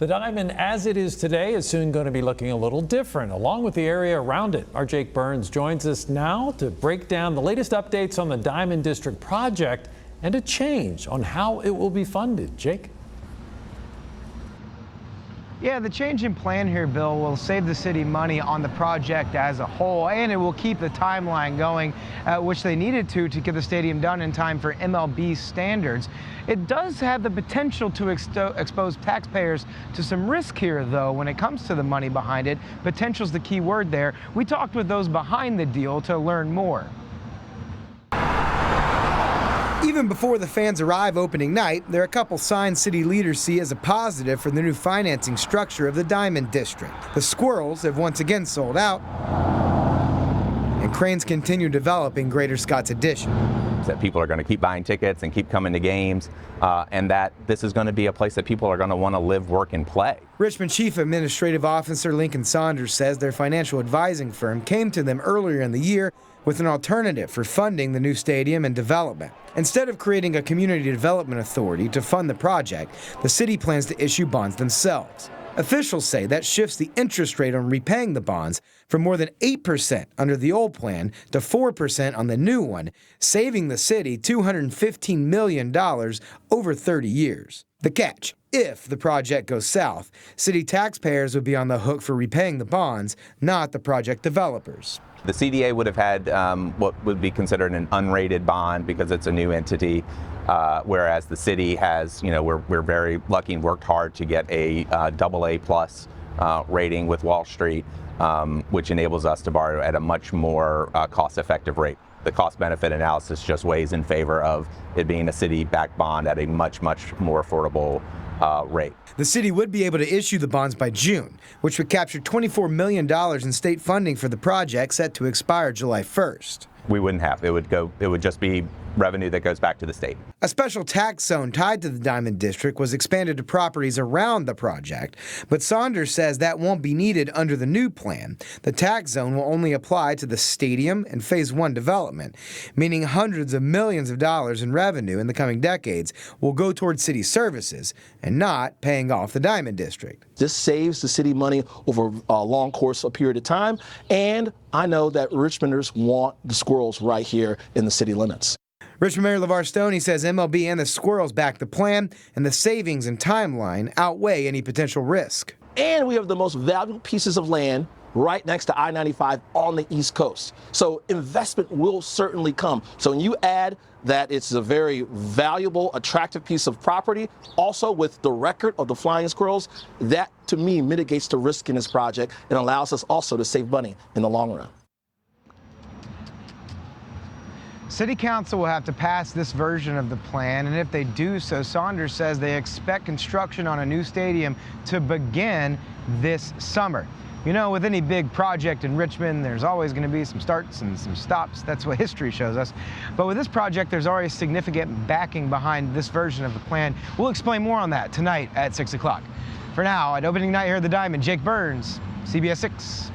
The Diamond as it is today is soon going to be looking a little different, along with the area around it. Our Jake Burns joins us now to break down the latest updates on the Diamond District project and a change on how it will be funded. Jake? Yeah, the change in plan here, Bill, will save the city money on the project as a whole, and it will keep the timeline going, which they needed to get the stadium done in time for MLB standards. It does have the potential to expose taxpayers to some risk here, though, when it comes to the money behind it. Potential's the key word there. We talked with those behind the deal to learn more. Even before the fans arrive opening night, there are a couple signs city leaders see as a positive for the new financing structure of the Diamond District. The Squirrels have once again sold out, and Cranes continue developing Greater Scott's Addition. That people are going to keep buying tickets and keep coming to games, and that this is going to be a place that people are going to want to live, work, and play. Richmond Chief Administrative Officer Lincoln Saunders says their financial advising firm came to them earlier in the year with an alternative for funding the new stadium and development. Instead of creating a community development authority to fund the project, the city plans to issue bonds themselves. Officials say that shifts the interest rate on repaying the bonds from more than 8% under the old plan to 4% on the new one, saving the city $215 million over 30 years. The catch: if the project goes south, city taxpayers would be on the hook for repaying the bonds, not the project developers. The CDA would have had what would be considered an unrated bond because it's a new entity, whereas the city has, we're very lucky and worked hard to get a AA+ rating with Wall Street, which enables us to borrow at a much more cost-effective rate. The cost-benefit analysis just weighs in favor of it being a city-backed bond at a much, much more affordable rate. The city would be able to issue the bonds by June, which would capture $24 million in state funding for the project set to expire July 1st. We wouldn't have. It would just be revenue that goes back to the state. A special tax zone tied to the Diamond District was expanded to properties around the project, but Saunders says that won't be needed under the new plan. The tax zone will only apply to the stadium and Phase 1 development, meaning hundreds of millions of dollars in revenue in the coming decades will go towards city services and not paying off the Diamond District. This saves the city money over a long course of period of time, and I know that Richmonders want the Squirrels right here in the city limits. Richmond Mayor LeVar Stoney says MLB and the Squirrels back the plan, and the savings and timeline outweigh any potential risk. And we have the most valuable pieces of land right next to I-95 on the East Coast. So investment will certainly come. So when you add that it's a very valuable, attractive piece of property, also with the record of the Flying Squirrels, that to me mitigates the risk in this project and allows us also to save money in the long run. City Council will have to pass this version of the plan, and if they do so, Saunders says they expect construction on a new stadium to begin this summer. You know, with any big project in Richmond, there's always going to be some starts and some stops. That's what history shows us. But with this project, there's already significant backing behind this version of the plan. We'll explain more on that tonight at 6 o'clock. For now, at opening night here at the Diamond, Jake Burns, CBS 6.